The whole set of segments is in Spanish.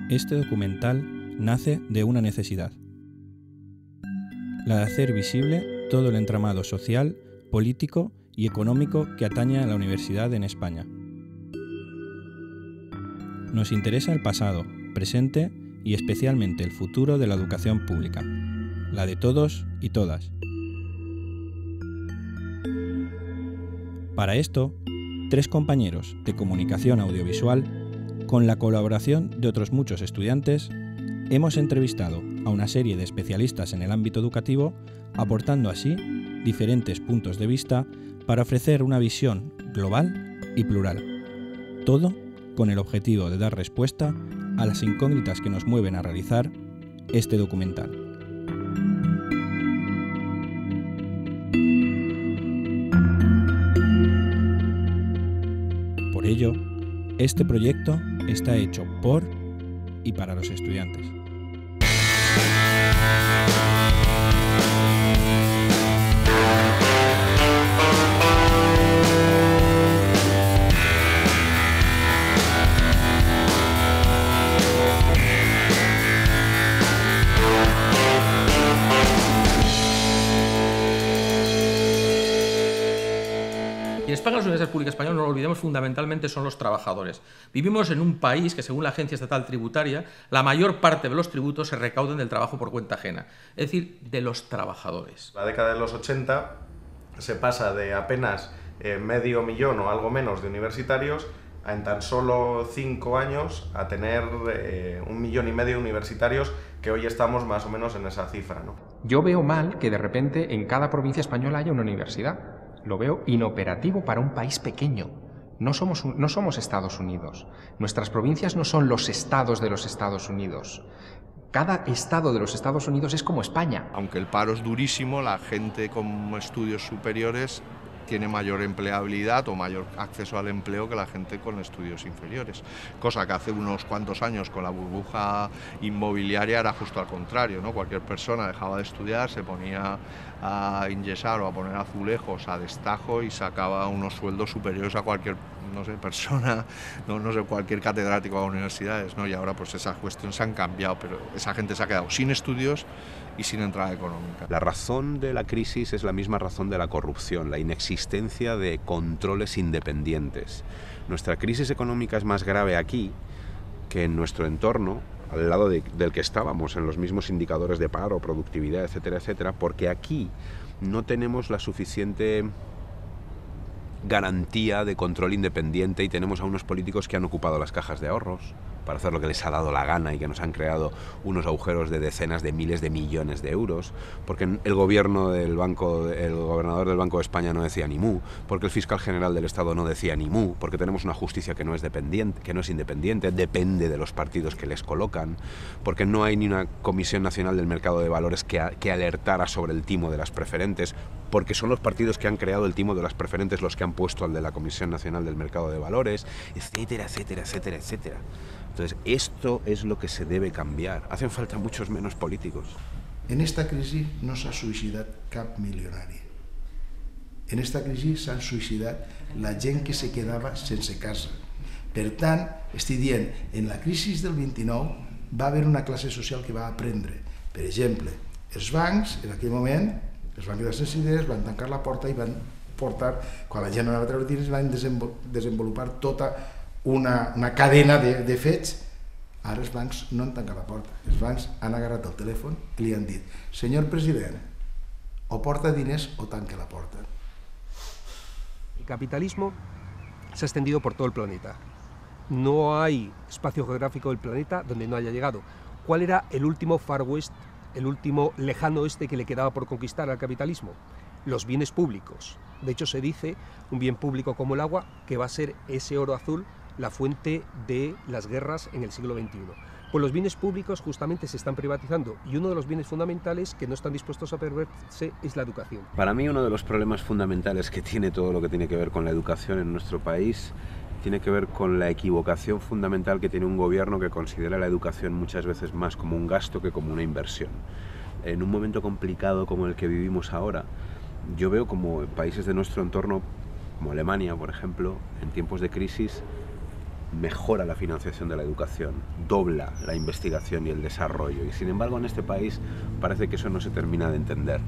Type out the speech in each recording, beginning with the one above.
Este documental nace de una necesidad: la de hacer visible todo el entramado social, político y económico que atañe a la universidad en España. Nos interesa el pasado, presente y especialmente el futuro de la educación pública, la de todos y todas. Para esto, 3 compañeros de comunicación audiovisual, con la colaboración de otros muchos estudiantes, hemos entrevistado a una serie de especialistas en el ámbito educativo, aportando así diferentes puntos de vista para ofrecer una visión global y plural. Todo con el objetivo de dar respuesta a las incógnitas que nos mueven a realizar este documental. Por ello, este proyecto está hecho por y para los estudiantes. Quienes pagan las universidades públicas españolas, no lo olvidemos, fundamentalmente son los trabajadores. Vivimos en un país que, según la Agencia Estatal Tributaria, la mayor parte de los tributos se recauden del trabajo por cuenta ajena, es decir, de los trabajadores. La década de los 80 se pasa de apenas medio millón o algo menos de universitarios a en tan solo 5 años a tener 1,5 millones de universitarios, que hoy estamos más o menos en esa cifra, ¿no? Yo veo mal que de repente en cada provincia española haya una universidad. Lo veo inoperativo para un país pequeño. No somos Estados Unidos. Nuestras provincias no son los estados de los Estados Unidos. Cada estado de los Estados Unidos es como España. Aunque el paro es durísimo, la gente con estudios superiores tiene mayor empleabilidad o mayor acceso al empleo que la gente con estudios inferiores, cosa que hace unos cuantos años con la burbuja inmobiliaria era justo al contrario, ¿no? Cualquier persona dejaba de estudiar, se ponía a enyesar o a poner azulejos a destajo y sacaba unos sueldos superiores a cualquier, no sé, persona, no sé, cualquier catedrático de universidades, ¿no? Y ahora pues esas cuestiones se han cambiado, pero esa gente se ha quedado sin estudios y sin entrada económica. La razón de la crisis es la misma razón de la corrupción, la inexistencia de controles independientes. Nuestra crisis económica es más grave aquí que en nuestro entorno, al lado del que estábamos, en los mismos indicadores de paro, productividad, etcétera, etcétera, porque aquí no tenemos la suficiente garantía de control independiente y tenemos a unos políticos que han ocupado las cajas de ahorros para hacer lo que les ha dado la gana y que nos han creado unos agujeros de decenas de miles de millones de euros, porque el gobernador del Banco de España no decía ni mu, porque el fiscal general del Estado no decía ni mu, porque tenemos una justicia que no es independiente, depende de los partidos que les colocan, porque no hay ni una Comisión Nacional del Mercado de Valores que alertara sobre el timo de las preferentes, porque son los partidos que han creado el timo de las preferentes los que han puesto al de la Comisión Nacional del Mercado de Valores, etcétera, etcétera, etcétera, etcétera. Entonces, esto es lo que se debe cambiar. Hacen falta muchos menos políticos. En esta crisi no s'ha suïcidat cap milionari. En esta crisi s'han suïcidat la gent que se quedava sense casa. Per tant, estic dient, en la crisi del 29 va haver una classe social que va aprendre. Per exemple, els bancs, en aquell moment, es van quedar sense idees, van tancar la porta i van portar, quan la gent anava a treure diners, van desenvolupar tota una cadena de fets. Ara els bancs no han tancat la porta, els bancs han agarrat el telèfon i li han dit: senyor president, o porta diners o tanque la porta. El capitalismo se ha extendido por todo el planeta. No hay espacio geográfico del planeta donde no haya llegado. ¿Cuál era el último Far West, el último lejano oeste que le quedaba por conquistar al capitalismo? Los bienes públicos. De hecho, se dice, un bien público como el agua, que va a ser ese oro azul la fuente de las guerras en el siglo XXI. Pues los bienes públicos justamente se están privatizando y uno de los bienes fundamentales que no están dispuestos a perderse es la educación. Para mí uno de los problemas fundamentales que tiene todo lo que tiene que ver con la educación en nuestro país tiene que ver con la equivocación fundamental que tiene un gobierno que considera la educación muchas veces más como un gasto que como una inversión. En un momento complicado como el que vivimos ahora, yo veo como países de nuestro entorno como Alemania, por ejemplo, en tiempos de crisis mejora la financiación de la educación, dobla la investigación y el desarrollo, y sin embargo en este país parece que eso no se termina de entender.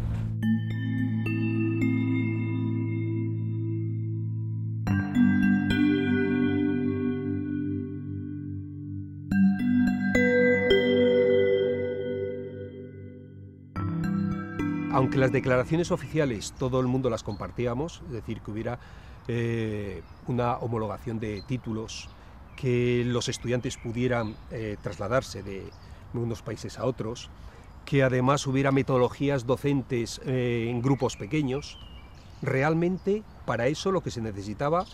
Aunque las declaraciones oficiales todo el mundo las compartíamos, es decir, que hubiera una homologación de títulos, que los estudiantes pudieran trasladarse de unos países a otros, que además hubiera metodologías docentes en grupos pequeños, realmente para eso lo que se necesitava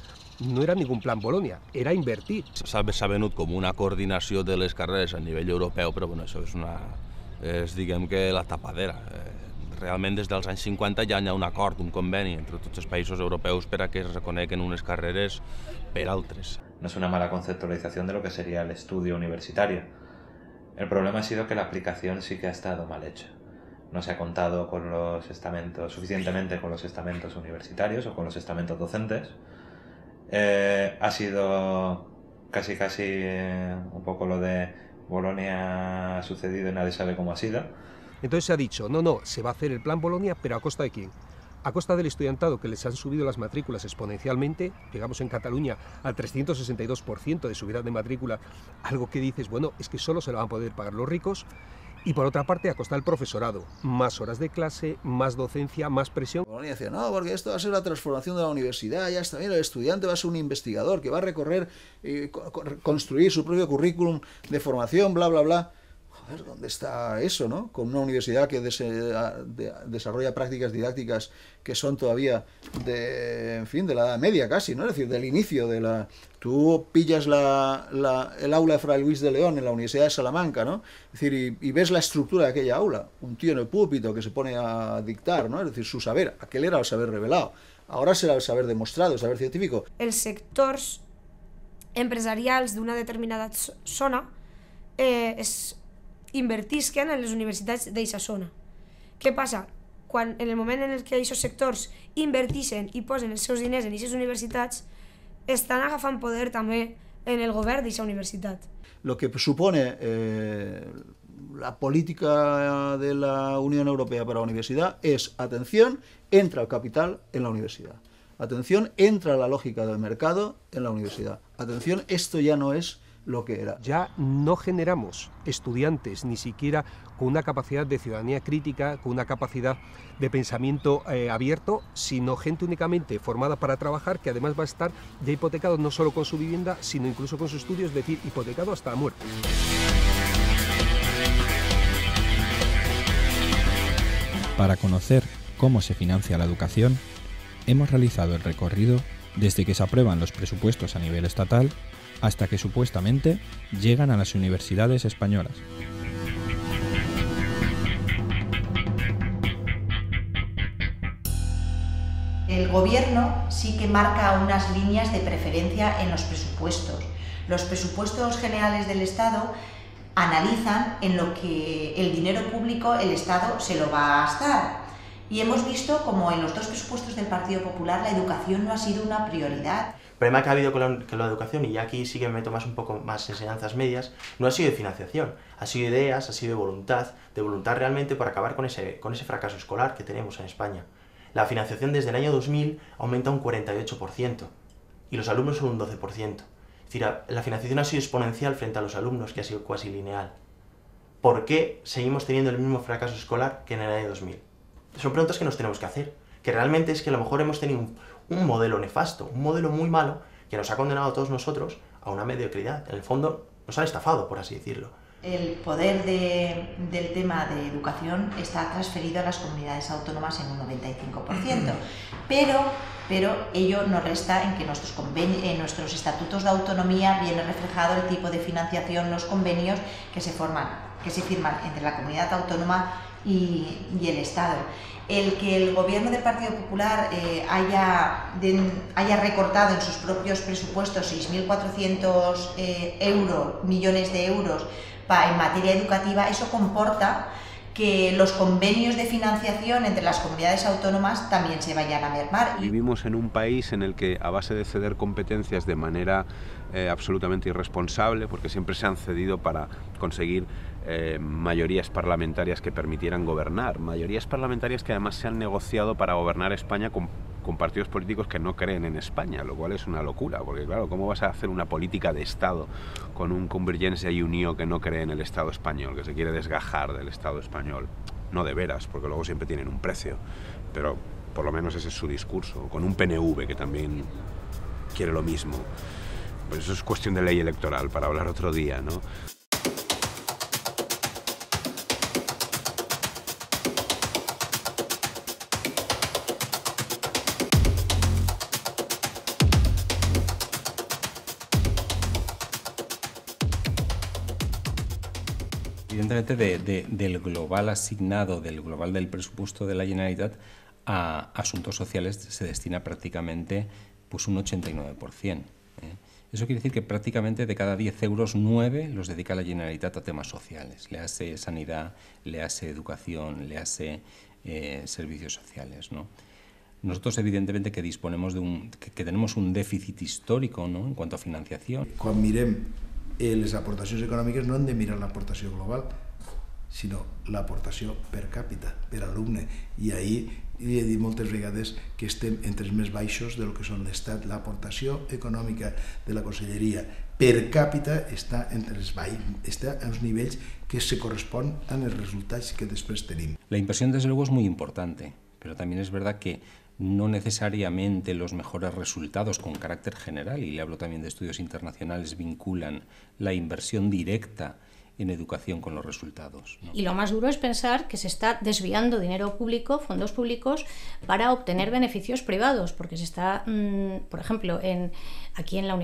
no era ningún plan Bolonia, era invertir. S'ha venut com una coordinació de les carreres a nivell europeu, però bueno, això és diguem que la tapadera. Realment des dels anys 50 ja hi ha un acord, un conveni entre tots els països europeus per a que es reconeguin unes carreres per altres. No es una mala conceptualización de lo que sería el estudio universitario. El problema ha sido que la aplicación sí que ha estado mal hecha. No se ha contado con los estamentos, suficientemente con los estamentos universitarios o con los estamentos docentes. Ha sido casi un poco lo de Bolonia ha sucedido y nadie sabe cómo ha sido. Entonces se ha dicho, no, se va a hacer el plan Bolonia, pero ¿a costa de quién? A costa del estudiantado, que les han subido las matrículas exponencialmente, llegamos en Cataluña al 362% de subida de matrícula, algo que dices, bueno, es que solo se lo van a poder pagar los ricos, y por otra parte a costa del profesorado, más horas de clase, más docencia, más presión. Bolonia decía, no, porque esto va a ser la transformación de la universidad, ya está bien, el estudiante va a ser un investigador que va a recorrer y construir su propio currículum de formación, bla, bla, bla. Joder, ¿dónde está eso, no? Con una universidad que desarrolla prácticas didácticas que son todavía de la Edad Media casi, ¿no? Es decir, del inicio de la... Tú pillas el aula de Fray Luis de León en la Universidad de Salamanca, ¿no? Es decir, y ves la estructura de aquella aula, un tío en el púlpito que se pone a dictar, ¿no? Es decir, su saber, aquel era el saber revelado, ahora serà el saber demostrado, el saber científico. Els sectors empresarials d'una determinada zona invertisquen en les universitats d'aquesta zona. Què passa? Quan, en el moment en el que aquests sectors invertixen i posen els seus diners en aquestes universitats, estan agafant poder també en el govern d'aquesta universitat. Lo que supone la política de la Unión Europea para la universidad es, atención, entra el capital en la universidad. Atención, entra la lógica del mercado en la universidad. Atención, esto ya no es lo que era. Ya no generamos estudiantes ni siquiera con una capacidad de ciudadanía crítica, con una capacidad de pensamiento abierto, sino gente únicamente formada para trabajar, que además va a estar ya hipotecado no solo con su vivienda, sino incluso con sus estudios, es decir, hipotecado hasta la muerte. Para conocer cómo se financia la educación, hemos realizado el recorrido desde que se aprueban los presupuestos a nivel estatal hasta que supuestamente llegan a las universidades españolas. El gobierno sí que marca unas líneas de preferencia en los presupuestos. Los presupuestos generales del Estado analizan en lo que el dinero público el Estado se lo va a gastar. Y hemos visto como en los dos presupuestos del Partido Popular la educación no ha sido una prioridad. El problema que ha habido con la educación, y ya aquí sí que me tomas un poco más enseñanzas medias, no ha sido de financiación, ha sido de ideas, ha sido de voluntad realmente por acabar con ese fracaso escolar que tenemos en España. La financiación desde el año 2000 aumenta un 48% y los alumnos son un 12%. Es decir, la financiación ha sido exponencial frente a los alumnos, que ha sido cuasi lineal. ¿Por qué seguimos teniendo el mismo fracaso escolar que en el año 2000? Son preguntas que nos tenemos que hacer, que realmente es que a lo mejor hemos tenido un modelo nefasto, un modelo muy malo, que nos ha condenado a todos nosotros a una mediocridad. En el fondo nos han estafado, por así decirlo. El poder del tema de educación está transferido a las comunidades autónomas en un 95%, pero ello no resta en que en nuestros estatutos de autonomía viene reflejado el tipo de financiación, los convenios que se firman entre la comunidad autónoma y el Estado. El que el gobierno del Partido Popular haya recortado en sus propios presupuestos 6.400 millones de euros en materia educativa, eso comporta que los convenios de financiación entre las comunidades autónomas también se vayan a mermar. Vivimos en un país en el que, a base de ceder competencias de manera absolutamente irresponsable, porque siempre se han cedido para conseguir mayorías parlamentarias que permitieran gobernar, mayorías parlamentarias que además se han negociado para gobernar España con partidos políticos que no creen en España, lo cual es una locura, porque claro, ¿cómo vas a hacer una política de Estado con un Convergencia y Unió que no cree en el Estado español, que se quiere desgajar del Estado español? No de veras, porque luego siempre tienen un precio, pero por lo menos ese es su discurso, con un PNV que también quiere lo mismo. Pues eso es cuestión de ley electoral para hablar otro día, ¿no? Evidentemente, del global asignado, del global del presupuesto de la Generalitat, a asuntos sociales se destina prácticamente pues, un 89%. Eso quiere decir que prácticamente de cada 10 euros, 9 los dedica la Generalitat a temas sociales. Le hace sanidad, le hace educación, le hace servicios sociales, ¿no? Nosotros, evidentemente, que disponemos que tenemos un déficit histórico, ¿no?, en cuanto a financiación. Quan mirem les aportacions econòmiques no hem de mirar l'aportació global, sinó l'aportació per càpita, per alumne. I ahir he dit moltes vegades que estem entre els més baixos del que són l'Estat. L'aportació econòmica de la Conselleria per càpita està entre està a uns nivells que se correspon amb els resultats que després tenim. La inversión, desde luego, es muy importante, pero también es verdad que no necesariamente los mejores resultados con carácter general, y le hablo también de estudios internacionales, vinculan la inversión directa en educación con los resultados, ¿no? Y lo más duro es pensar que se está desviando dinero público, fondos públicos, para obtener beneficios privados, porque se está, por ejemplo, aquí en la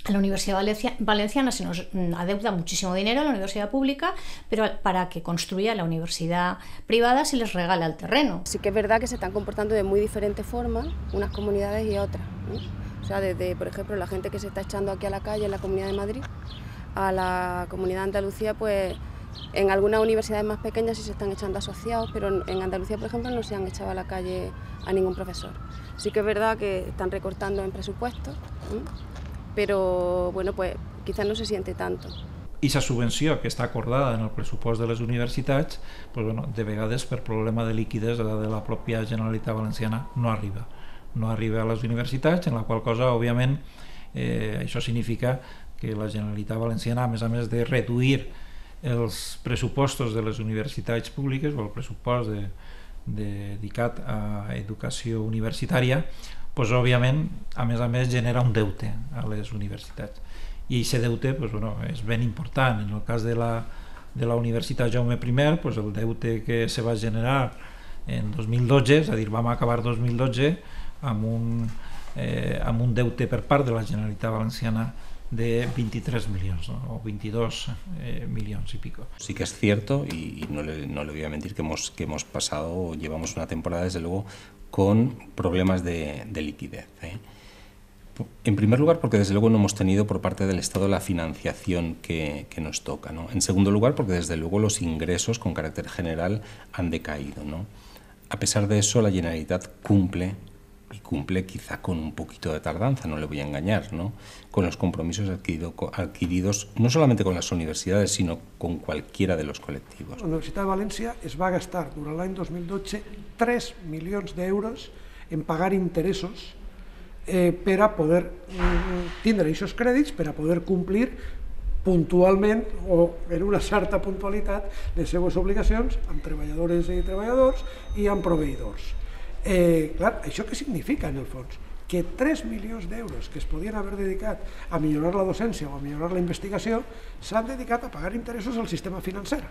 a la Universidad Valenciana se nos adeuda muchísimo dinero a la universidad pública, pero para que construya la universidad privada se les regala el terreno. Sí que es verdad que se están comportando de muy diferentes formas unas comunidades y otras, ¿no? O sea, desde, por ejemplo, la gente que se está echando aquí a la calle en la Comunidad de Madrid, a la Comunidad de Andalucía, pues en algunas universidades más pequeñas sí se están echando asociados, pero en Andalucía, por ejemplo, no se han echado a la calle a ningún profesor. Sí que es verdad que están recortando en presupuestos, ¿no? Però bueno, pues, quizás no se siente tanto. I la subvenció que està acordada en el pressupost de les universitats, pues, bueno, de vegades per problema de liquiditat de la pròpia Generalitat Valenciana no arriba a les universitats, en la qual cosa, òbviament, això significa que la Generalitat Valenciana, a més de reduir els pressupostos de les universitats públiques o el pressupost dedicat a educació universitària, pues, òbviament, a més, genera un deute a les universitats. I aquest deute pues, bueno, és ben important. En el cas de la Universitat Jaume I, pues, el deute que se va generar en 2012, és a dir, vam acabar 2012 amb un deute per part de la Generalitat Valenciana de 23 milions, ¿no? O 22 millones y pico. Sí que es cierto, y no le voy a mentir, que hemos pasado, llevamos una temporada, desde luego, con problemas de liquidez, ¿eh? En primer lugar, porque desde luego no hemos tenido por parte del Estado la financiación que nos toca, ¿no? En segundo lugar, porque desde luego los ingresos con carácter general han decaído, ¿no? A pesar de eso, la Generalitat cumple quizá con un poquito de tardanza, no le voy a engañar, ¿no?, con los compromisos adquiridos no solamente con las universidades, sino con cualquiera de los colectivos. La Universitat de València es va gastar durant l'any 2012 3 milions d'euros en pagar interessos per a poder tindre aquests crèdits, per a poder complir puntualment o en una certa puntualitat les seues obligacions amb treballadores i treballadors i amb proveïdors. Clar, això què significa en el fons? Que 3 milions d'euros que es podien haver dedicat a millorar la docència o a millorar la investigació s'han dedicat a pagar interessos al sistema financer.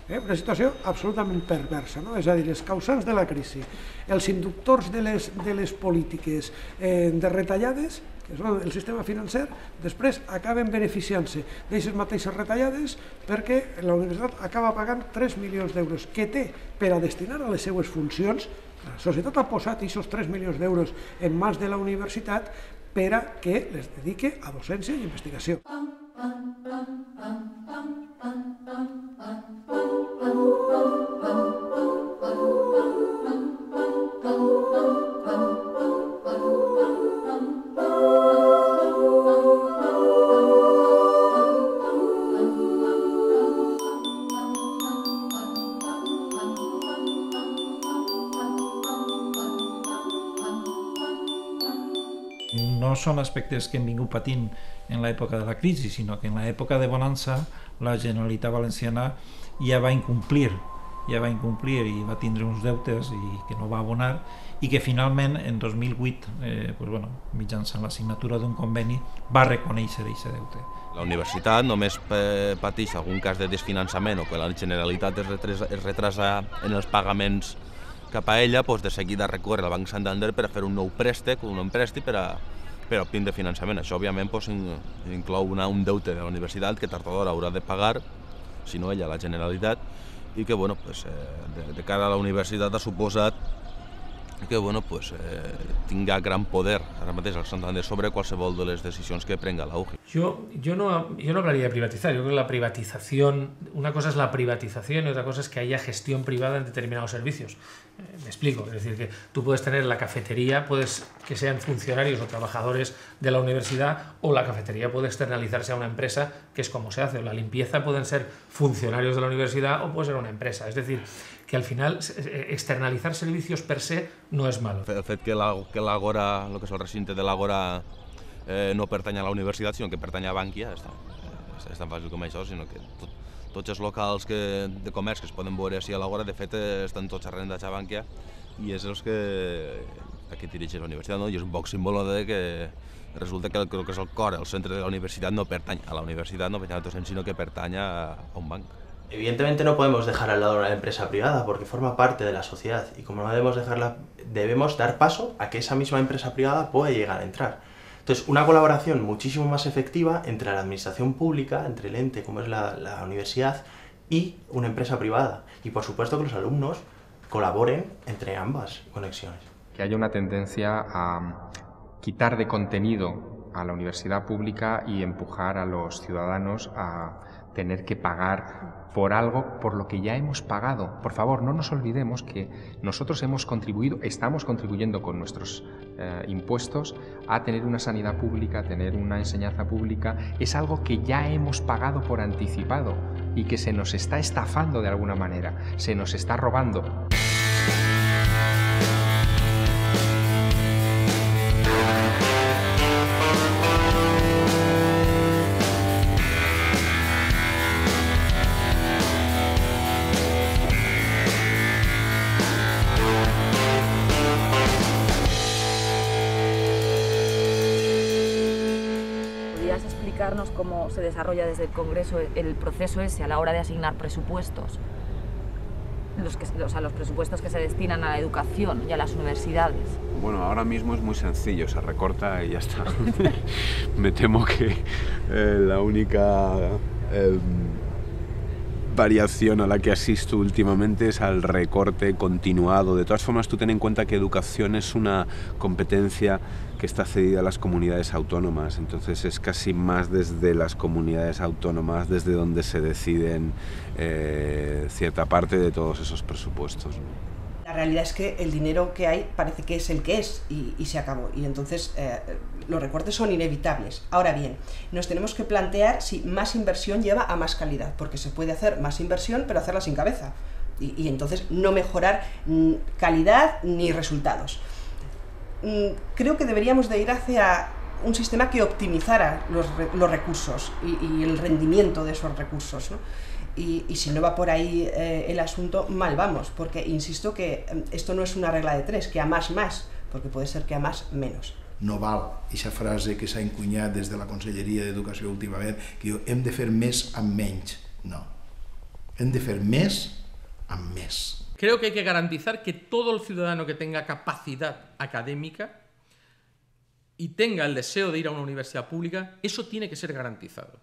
Una situació absolutament perversa, no? És a dir, els causants de la crisi, els inductors de les polítiques de retallades, que són el sistema financer, després acaben beneficiant-se d'aquestes mateixes retallades perquè la universitat acaba pagant 3 milions d'euros que té per a destinar a les seues funcions. La societat ha posat aquests 3 milions d'euros en mans de la universitat per a que les dedique a docència i investigació. No són aspectes que hem vingut patint en l'època de la crisi, sinó que en l'època de bonança la Generalitat Valenciana ja va incomplir i va tindre uns deutes i que no va abonar, i que finalment en 2008 mitjançant la signatura d'un conveni va reconèixer aquest deute. La universitat només pateix algun cas de desfinançament o que la Generalitat es retrasa en els pagaments cap a ella, doncs de seguida recorre al Banc Santander per a fer un nou préstec, un empréstec per a obtenir finançament. Això, òbviament, inclou un deute de la universitat que tard o d'hora haurà de pagar, si no ella, la Generalitat, i que de cara a la universitat ha suposat que tinga gran poder ara mateix el Santander sobre qualsevol de les decisions que prenga la UGI. Yo no hablaría de privatizar. Yo creo que la privatización, una cosa es la privatización y otra cosa es que haya gestión privada en determinados servicios. Me explico, es decir, que tú puedes tener la cafetería, puedes que sean funcionarios o trabajadores de la universidad, o la cafetería puede externalizarse a una empresa, que es como se hace, o la limpieza pueden ser funcionarios de la universidad o puede ser una empresa. Es decir, que al final externalizar servicios per se no és malo. El fet que l'Àgora, el que és el recinte de l'Àgora, no pertany a la universitat, sinó que pertany a Bankia, és tan fàcil com això, sinó que tots els locals de comerç que es poden veure així a l'Àgora, de fet, estan tots arrendats a Bankia i és els que dirigeix la universitat, no? I és un poc símbol de que resulta que el que és el cor, el centre de la universitat, no pertany a la universitat, no pertany a docent, sinó que pertany a un banc. Evidentemente no podemos dejar al lado a la empresa privada porque forma parte de la sociedad y como no debemos dejarla, debemos dar paso a que esa misma empresa privada pueda llegar a entrar. Entonces, una colaboración muchísimo más efectiva entre la administración pública, entre el ente como es la universidad y una empresa privada. Y por supuesto que los alumnos colaboren entre ambas conexiones. Que haya una tendencia a quitar de contenido a la universidad pública y empujar a los ciudadanos a tener que pagar por algo por lo que ya hemos pagado. Por favor, no nos olvidemos que nosotros hemos contribuido, estamos contribuyendo con nuestros impuestos a tener una sanidad pública, a tener una enseñanza pública. Es algo que ya hemos pagado por anticipado y que se nos está estafando de alguna manera, se nos está robando. Cómo se desarrolla desde el Congreso el proceso ese a la hora de asignar presupuestos, los presupuestos que se destinan a la educación y a las universidades. Bueno, ahora mismo es muy sencillo, se recorta y ya está. Me temo que la única variación a la que asisto últimamente es al recorte continuado. De todas formas, tú ten en cuenta que educación es una competencia que está cedida a las comunidades autónomas, entonces es casi más desde las comunidades autónomas desde donde se deciden cierta parte de todos esos presupuestos. La realidad es que el dinero que hay parece que es el que es y se acabó, y entonces los recortes son inevitables. Ahora bien, nos tenemos que plantear si más inversión lleva a más calidad, porque se puede hacer más inversión pero hacerla sin cabeza y entonces no mejorar calidad ni resultados. Creo que deberíamos de ir hacia un sistema que optimizara los recursos y el rendimiento de esos recursos, ¿no? Y si no va por ahí el asunto, mal vamos, porque insisto que esto no es una regla de tres, que a más, porque puede ser que a más, menos. No val aquesta frase que s'ha encunyat des de la Conselleria d'Educació últimament, que diu hem de fer més amb menys. No, hem de fer més amb més. Creo que hay que garantizar que todo el ciudadano que tenga capacidad académica y tenga el deseo de ir a una universidad pública, eso tiene que ser garantizado.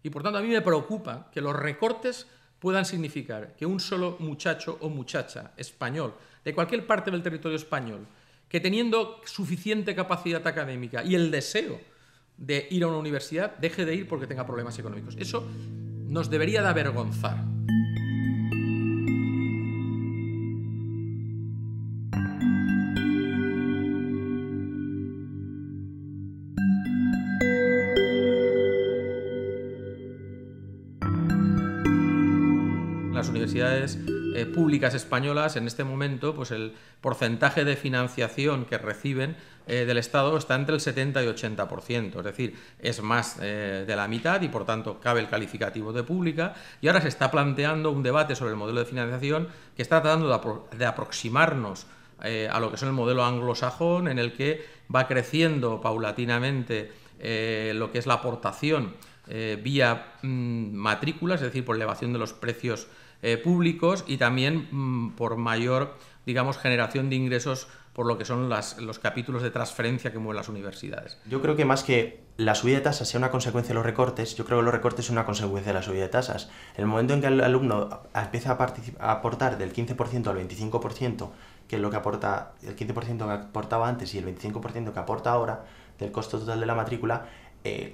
Y por tanto a mí me preocupa que los recortes puedan significar que un solo muchacho o muchacha español, de cualquier parte del territorio español, que teniendo suficiente capacidad académica y el deseo de ir a una universidad, deje de ir porque tenga problemas económicos. Eso nos debería de avergonzar. Las universidades públicas españolas, en este momento, pues el porcentaje de financiación que reciben del Estado está entre el 70 y 80%, es decir, es más de la mitad y, por tanto, cabe el calificativo de pública. Y ahora se está planteando un debate sobre el modelo de financiación que está tratando de aproximarnos a lo que es el modelo anglosajón, en el que va creciendo paulatinamente lo que es la aportación vía matrículas, es decir, por elevación de los precios públicos, y también por mayor, digamos, generación de ingresos por lo que son los capítulos de transferencia que mueven las universidades. Yo creo que más que la subida de tasas sea una consecuencia de los recortes, yo creo que los recortes son una consecuencia de la subida de tasas. En el momento en que el alumno empieza a aportar del 15% al 25%, que es lo que aporta, el 15% que aportaba antes y el 25% que aporta ahora del costo total de la matrícula,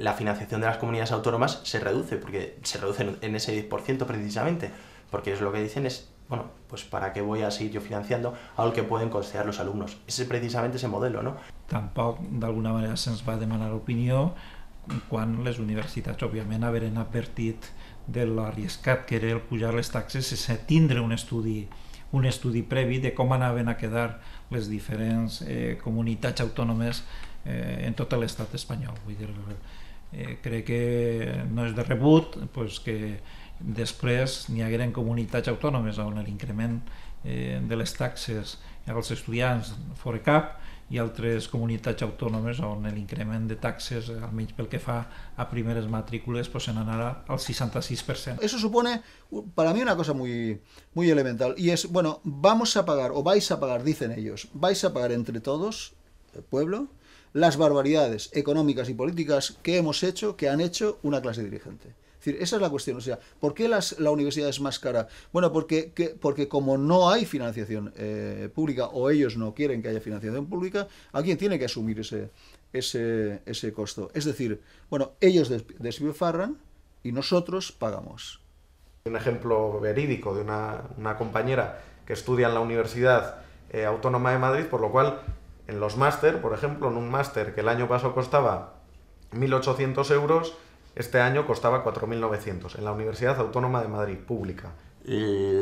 la financiación de las comunidades autónomas se reduce, porque se reduce en ese 10% precisamente, porque es lo que dicen es, bueno, pues para qué voy a seguir yo financiando algo que pueden costear los alumnos. Ese precisamente ese modelo, no? Tampoc d'alguna manera se'ns va demanar opinió quan les universitats, òbviament, haveren advertit de l'arriscat que era el pujar les taxes sense tindre un estudi previ de com anaven a quedar les diferents comunitats autònomes en tot l'estat espanyol. Vull dir, crec que no és de rebut pues, que després n'hi hagueren comunitats autònomes on l'increment de les taxes als estudiants fora cap i altres comunitats autònomes on l'increment de taxes, almenys pel que fa a primeres matrícules, pues se n'anarà al 66%. Eso supone para mí una cosa muy elemental, y es, bueno, vamos a pagar, o vais a pagar, dicen ellos, vais a pagar entre todos, el pueblo, las barbaridades económicas y políticas que hemos hecho, que han hecho una clase dirigente. Es decir, esa es la cuestión. O sea, ¿por qué la universidad es más cara? Bueno, porque como no hay financiación pública, o ellos no quieren que haya financiación pública, alguien tiene que asumir ese costo. Es decir, bueno, ellos despilfarran y nosotros pagamos. Un ejemplo verídico de una compañera que estudia en la Universidad Autónoma de Madrid, por lo cual en los máster, por ejemplo, en un máster que el año pasado costaba 1.800 euros, este año costaba 4.900 en la Universidad Autónoma de Madrid, pública.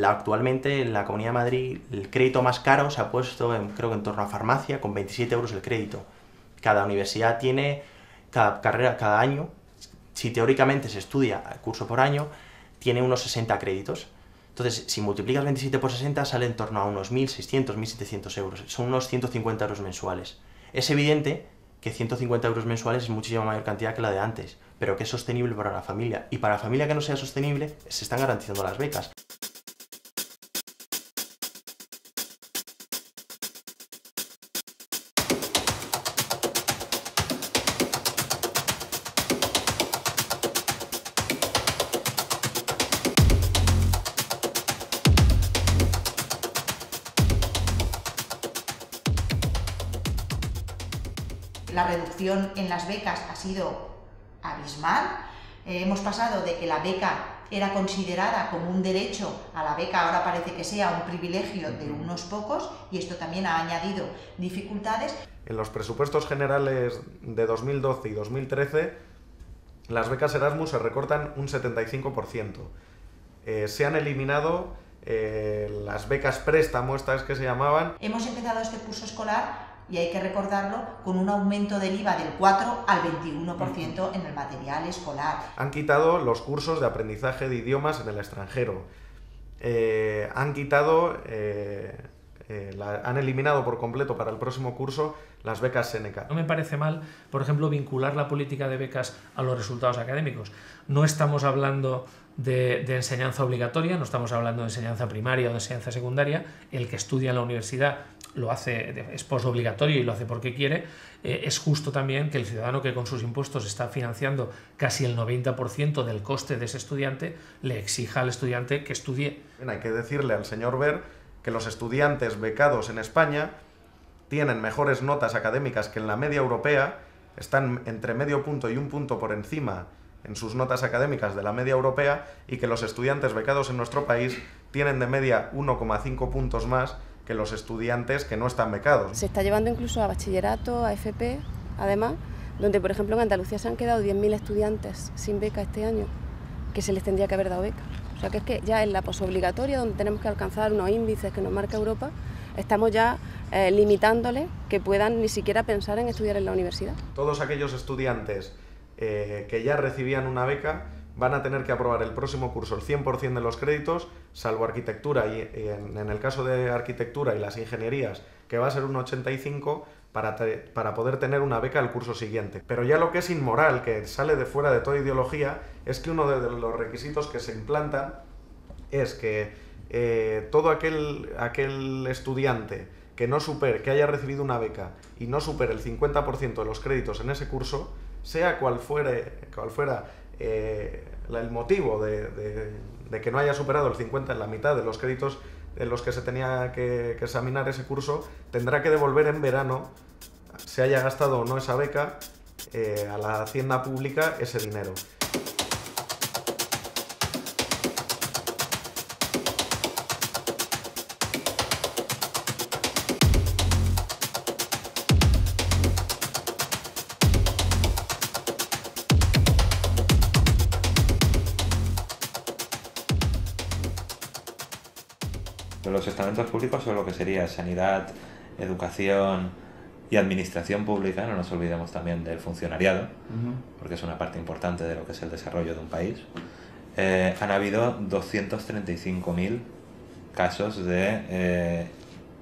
Actualmente en la Comunidad de Madrid el crédito más caro se ha puesto, creo que en torno a farmacia, con 27 euros el crédito. Cada universidad tiene, cada carrera, cada año, si teóricamente se estudia curso por año, tiene unos 60 créditos. Entonces, si multiplicas 27 por 60, sale en torno a unos 1.600, 1.700 euros. Son unos 150 euros mensuales. Es evidente que 150 euros mensuales es muchísima mayor cantidad que la de antes, pero que es sostenible para la familia. Y para la familia que no sea sostenible, se están garantizando las becas. La reducción en las becas ha sido abismal. Hemos pasado de que la beca era considerada como un derecho a la beca, ahora parece que sea un privilegio de unos pocos, y esto también ha añadido dificultades. En los presupuestos generales de 2012 y 2013, las becas Erasmus se recortan un 75%. Se han eliminado las becas préstamo, estas que se llamaban. Hemos empezado este curso escolar, y hay que recordarlo, con un aumento del IVA del 4 al 21% en el material escolar. Han quitado los cursos de aprendizaje de idiomas en el extranjero. Han quitado, han eliminado por completo para el próximo curso las becas Seneca. No me parece mal, por ejemplo, vincular la política de becas a los resultados académicos. No estamos hablando de enseñanza obligatoria, no estamos hablando de enseñanza primaria o de enseñanza secundaria. El que estudia en la universidad lo hace, es posobligatorio y lo hace porque quiere. Es justo también que el ciudadano que con sus impuestos está financiando casi el 90% del coste de ese estudiante, le exija al estudiante que estudie. Hay que decirle al señor Ver que los estudiantes becados en España tienen mejores notas académicas que en la media europea, están entre medio punto y un punto por encima en sus notas académicas de la media europea, y que los estudiantes becados en nuestro país tienen de media 1,5 puntos más que los estudiantes que no están becados. Se está llevando incluso a bachillerato, a FP, además, donde por ejemplo en Andalucía se han quedado 10.000 estudiantes sin beca este año, que se les tendría que haber dado beca. sea que es que ya en la posobligatoria, donde tenemos que alcanzar unos índices que nos marca Europa, estamos ya limitándole que puedan ni siquiera pensar en estudiar en la universidad. Todos aquellos estudiantes que ya recibían una beca van a tener que aprobar el próximo curso el 100% de los créditos, salvo arquitectura, y en el caso de arquitectura y las ingenierías, que va a ser un 85%, para poder tener una beca el curso siguiente. Pero ya lo que es inmoral, que sale de fuera de toda ideología, es que uno de los requisitos que se implantan es que todo aquel estudiante que haya recibido una beca y no supere el 50% de los créditos en ese curso, sea cual fuera el motivo de que no haya superado el 50% en la mitad de los créditos en los que se tenía que examinar ese curso, tendrá que devolver en verano, se haya gastado o no esa beca, a la hacienda pública ese dinero. Los estamentos públicos son lo que sería sanidad, educación y administración pública. No nos olvidemos también del funcionariado, porque es una parte importante de lo que es el desarrollo de un país. Han habido 235.000 casos de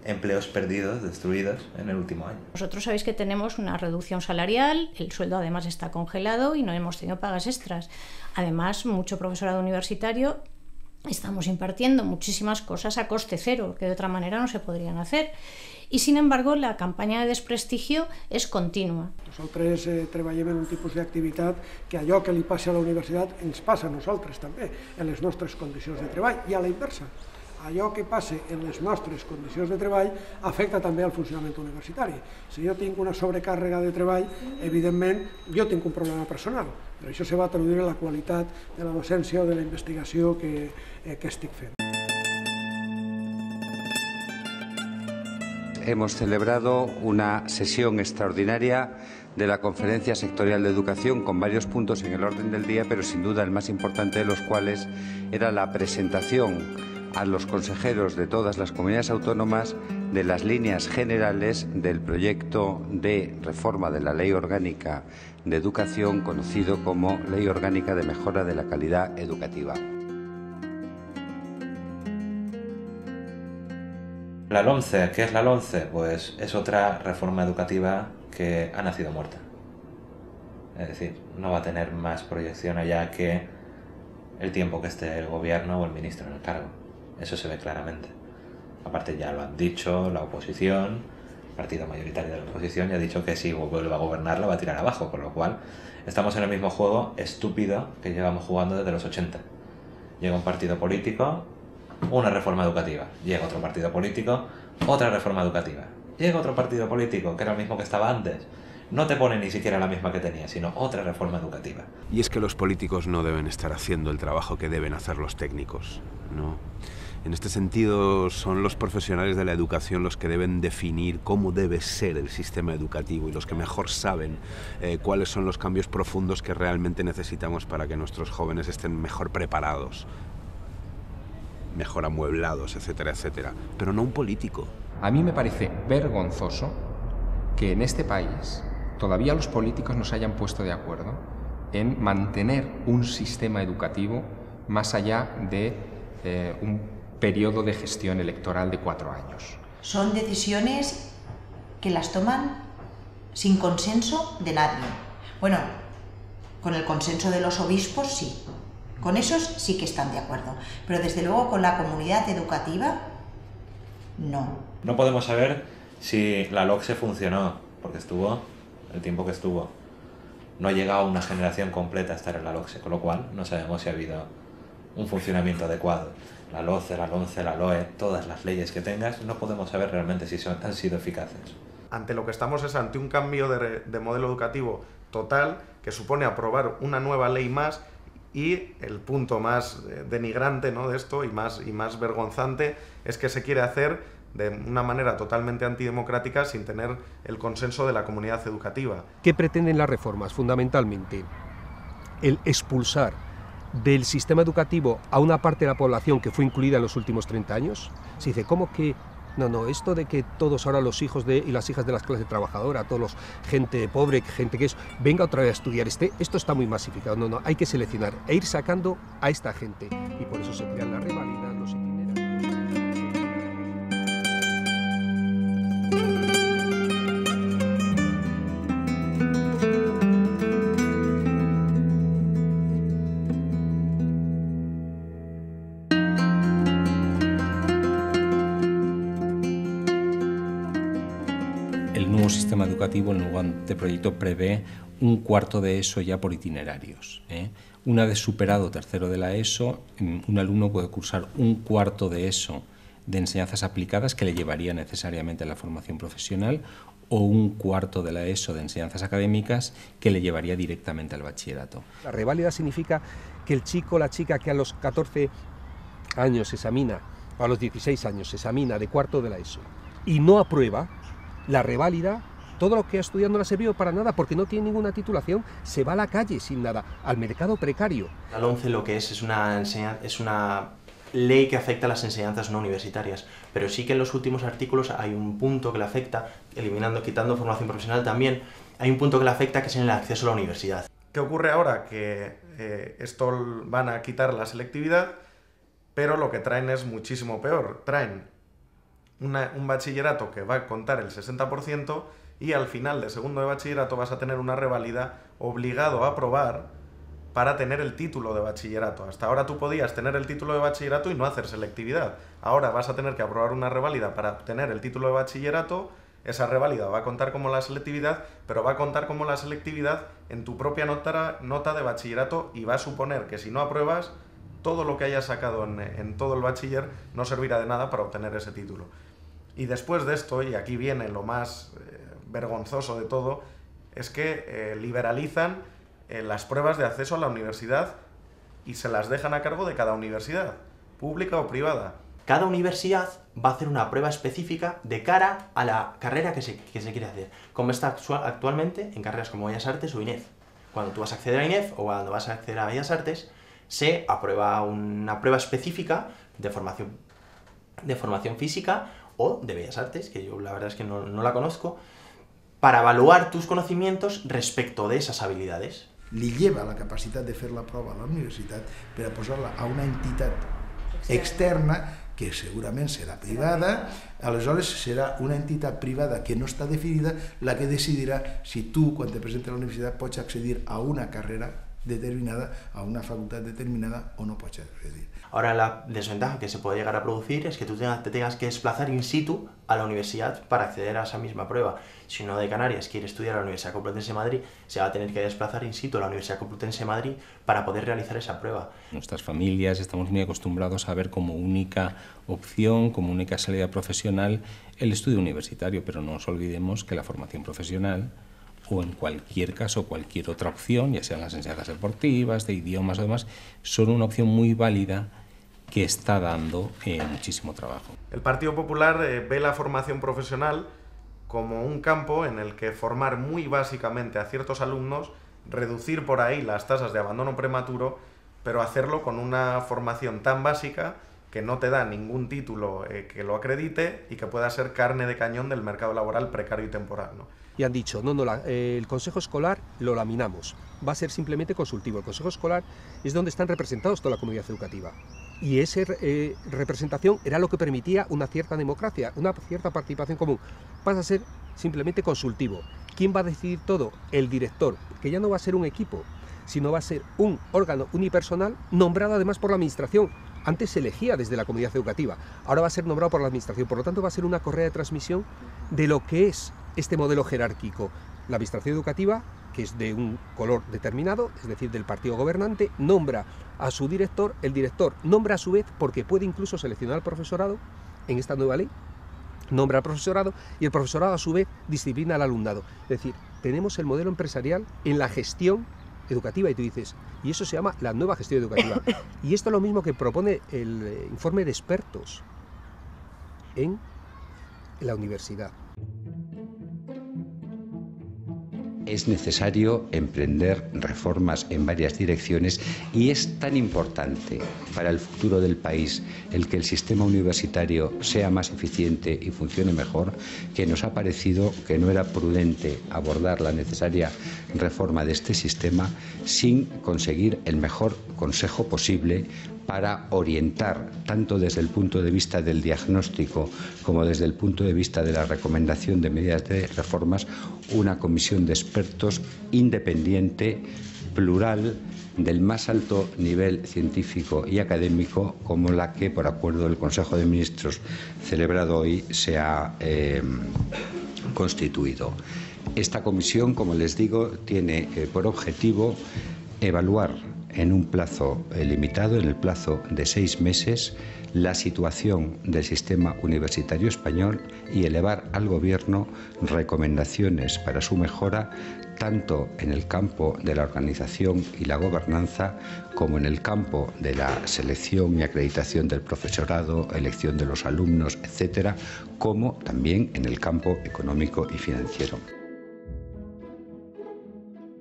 empleos perdidos, destruidos en el último año. Vosotros sabéis que tenemos una reducción salarial, el sueldo además está congelado y no hemos tenido pagas extras. Además, mucho profesorado universitario. Estamos impartiendo muchísimas cosas a coste cero, que de otra manera no se podrían hacer. I, sin embargo, la campanya de desprestigio és contínua. Nosaltres treballem en un tipus d'activitat que allò que li passa a la universitat ens passa a nosaltres també, en les nostres condicions de treball, i a la inversa. Allò que passa en les nostres condicions de treball afecta també al funcionament universitari. Si jo tinc una sobrecàrrega de treball, evidentment jo tinc un problema personal, però això se va traduir en la qualitat de la docència o de la investigació que estic fent. Hemos celebrado una sesión extraordinaria de la Conferencia Sectorial de Educación con varios puntos en el orden del día, pero sin duda el más importante de los cuales era la presentación a los consejeros de todas las comunidades autónomas de las líneas generales del proyecto de reforma de la Ley Orgánica de Educación, conocido como Ley Orgánica de Mejora de la Calidad Educativa. La LOMCE, ¿qué es la LOMCE? Pues es otra reforma educativa que ha nacido muerta. Es decir, no va a tener más proyección allá que el tiempo que esté el gobierno o el ministro en el cargo. Eso se ve claramente. Aparte ya lo han dicho la oposición, el partido mayoritario de la oposición ya ha dicho que si vuelve a gobernar la va a tirar abajo, con lo cual estamos en el mismo juego estúpido que llevamos jugando desde los 80. Llega un partido político, una reforma educativa. Llega otro partido político, otra reforma educativa. Llega otro partido político, que era el mismo que estaba antes. No te pone ni siquiera la misma que tenía, sino otra reforma educativa. Y es que los políticos no deben estar haciendo el trabajo que deben hacer los técnicos, ¿no? En este sentido, son los profesionales de la educación los que deben definir cómo debe ser el sistema educativo y los que mejor saben cuáles son los cambios profundos que realmente necesitamos para que nuestros jóvenes estén mejor preparados, mejor amueblados, etcétera, etcétera. Pero no un político. A mí me parece vergonzoso que en este país todavía los políticos no se hayan puesto de acuerdo en mantener un sistema educativo más allá de un periodo de gestión electoral de 4 años. Son decisiones que las toman sin consenso de nadie. Bueno, con el consenso de los obispos sí, con esos sí que están de acuerdo, pero desde luego con la comunidad educativa no. No podemos saber si la LOCSE funcionó, porque estuvo el tiempo que estuvo. No ha llegado una generación completa a estar en la LOCSE, con lo cual no sabemos si ha habido un funcionamiento adecuado. La LOCE, la LOMCE, la LOE, todas las leyes que tengas, no podemos saber realmente si han sido eficaces. Ante lo que estamos es ante un cambio de modelo educativo total que supone aprobar una nueva ley más, y el punto más denigrante, ¿no?, de esto y más vergonzante es que se quiere hacer de una manera totalmente antidemocrática sin tener el consenso de la comunidad educativa. ¿Qué pretenden las reformas? Fundamentalmente el expulsar del sistema educativo a una parte de la población que fue incluida en los últimos 30 años? Se dice, ¿cómo que? No, esto de que todos ahora los hijos y las hijas de las clases trabajadoras, todos los gente pobre, gente que es, venga otra vez a estudiar, esto está muy masificado. No, hay que seleccionar e ir sacando a esta gente. Y por eso se crean las reválidas, los sistema educativo, el nuevo anteproyecto prevé un cuarto de ESO ya por itinerarios. Una vez superado tercero de la ESO, un alumno puede cursar un cuarto de ESO de enseñanzas aplicadas que le llevaría necesariamente a la formación profesional, o un cuarto de la ESO de enseñanzas académicas que le llevaría directamente al bachillerato. La reválida significa que el chico o la chica que a los 14 años se examina, o a los 16 años se examina de cuarto de la ESO y no aprueba, la reválida, todo lo que ha estudiado no le ha servido para nada porque no tiene ninguna titulación, se va a la calle sin nada, al mercado precario. La LOMCE lo que es una ley que afecta a las enseñanzas no universitarias, pero sí que en los últimos artículos hay un punto que le afecta, quitando formación profesional también, hay un punto que le afecta que es en el acceso a la universidad. ¿Qué ocurre ahora? Que esto van a quitar la selectividad, pero lo que traen es muchísimo peor. Traen un bachillerato que va a contar el 60% y al final de segundo de bachillerato vas a tener una reválida obligado a aprobar para tener el título de bachillerato. Hasta ahora tú podías tener el título de bachillerato y no hacer selectividad. Ahora vas a tener que aprobar una reválida para obtener el título de bachillerato. Esa reválida va a contar como la selectividad, pero va a contar como la selectividad en tu propia nota de bachillerato y va a suponer que si no apruebas, todo lo que hayas sacado en todo el bachiller no servirá de nada para obtener ese título. Y después de esto, y aquí viene lo más vergonzoso de todo, es que liberalizan las pruebas de acceso a la universidad y se las dejan a cargo de cada universidad, pública o privada. Cada universidad va a hacer una prueba específica de cara a la carrera que se quiere hacer, como está actualmente en carreras como Bellas Artes o INEF. Cuando tú vas a acceder a INEF o cuando vas a acceder a Bellas Artes, se aprueba una prueba específica de formación física o de Bellas Artes, que yo la verdad es que no la conozco, para evaluar tus conocimientos respecto de esas habilidades. Li lleva la capacitat de fer la prova a la universitat per a posar-la a una entitat externa que segurament serà privada, aleshores serà una entitat privada que no està definida la que decidirà si tu, quan te presentes a la universitat, pots accedir a una carrera determinada, a una facultad determinada o no pots accedir. Ahora la desventaja que se puede llegar a producir es que tú te tengas que desplazar in situ a la universidad para acceder a esa misma prueba. Si uno de Canarias quiere estudiar a la Universidad Complutense de Madrid, se va a tener que desplazar in situ a la Universidad Complutense de Madrid para poder realizar esa prueba. Nuestras familias estamos muy acostumbrados a ver como única opción, como única salida profesional el estudio universitario, pero no nos olvidemos que la formación profesional, o en cualquier caso cualquier otra opción, ya sean las enseñanzas deportivas, de idiomas o demás, son una opción muy válida que está dando muchísimo trabajo. El Partido Popular ve la formación profesional como un campo en el que formar muy básicamente a ciertos alumnos, reducir por ahí las tasas de abandono prematuro, pero hacerlo con una formación tan básica que no te da ningún título que lo acredite y que pueda ser carne de cañón del mercado laboral precario y temporal, ¿no? Y han dicho, el Consejo Escolar lo laminamos, va a ser simplemente consultivo. El Consejo Escolar es donde están representados toda la comunidad educativa. Y esa representación era lo que permitía una cierta democracia, una cierta participación común. Pasa a ser simplemente consultivo. ¿Quién va a decidir todo? El director, que ya no va a ser un equipo, sino va a ser un órgano unipersonal nombrado además por la administración. Antes se elegía desde la comunidad educativa, ahora va a ser nombrado por la administración. Por lo tanto, va a ser una correa de transmisión de lo que es este modelo jerárquico. La administración educativa, que es de un color determinado, es decir, del partido gobernante, nombra a su director, el director nombra a su vez, porque puede incluso seleccionar al profesorado en esta nueva ley, nombra al profesorado y el profesorado a su vez disciplina al alumnado. Es decir, tenemos el modelo empresarial en la gestión educativa y tú dices, y eso se llama la nueva gestión educativa. Y esto es lo mismo que propone el informe de expertos en la universidad. es necesario emprender reformas en varias direcciones y es tan importante para el futuro del país el que el sistema universitario sea más eficiente y funcione mejor, que nos ha parecido que no era prudente abordar la necesaria reforma de este sistema sin conseguir el mejor consejo posible para orientar, tanto desde el punto de vista del diagnóstico como desde el punto de vista de la recomendación de medidas de reformas, una comisión de expertos independiente, plural, del más alto nivel científico y académico, como la que, por acuerdo del Consejo de Ministros celebrado hoy, se ha constituido. Esta comisión, como les digo, tiene por objetivo evaluar en un plazo limitado, en el plazo de 6 meses, la situación del sistema universitario español y elevar al Gobierno recomendaciones para su mejora, tanto en el campo de la organización y la gobernanza como en el campo de la selección y acreditación del profesorado, elección de los alumnos, etcétera, como también en el campo económico y financiero.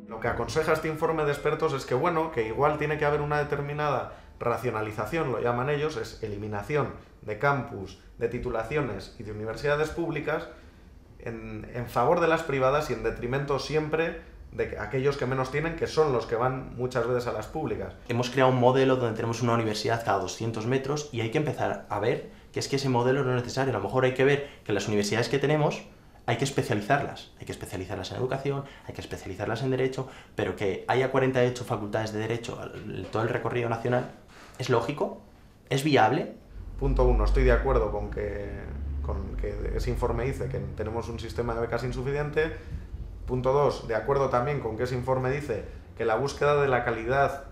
Lo que aconseja este informe de expertos es que, bueno, que igual tiene que haber una determinada racionalización, lo llaman ellos, es eliminación de campus, de titulaciones y de universidades públicas en favor de las privadas y en detrimento siempre de aquellos que menos tienen, que son los que van muchas veces a las públicas. Hemos creado un modelo donde tenemos una universidad cada 200 metros y hay que empezar a ver que es que ese modelo no es necesario. A lo mejor hay que ver que las universidades que tenemos hay que especializarlas en educación, hay que especializarlas en derecho, pero que haya 48 facultades de derecho todo el recorrido nacional, ¿es lógico? ¿Es viable? Punto 1, estoy de acuerdo con que ese informe dice que tenemos un sistema de becas insuficiente. Punto 2, de acuerdo también con que ese informe dice que la búsqueda de la calidad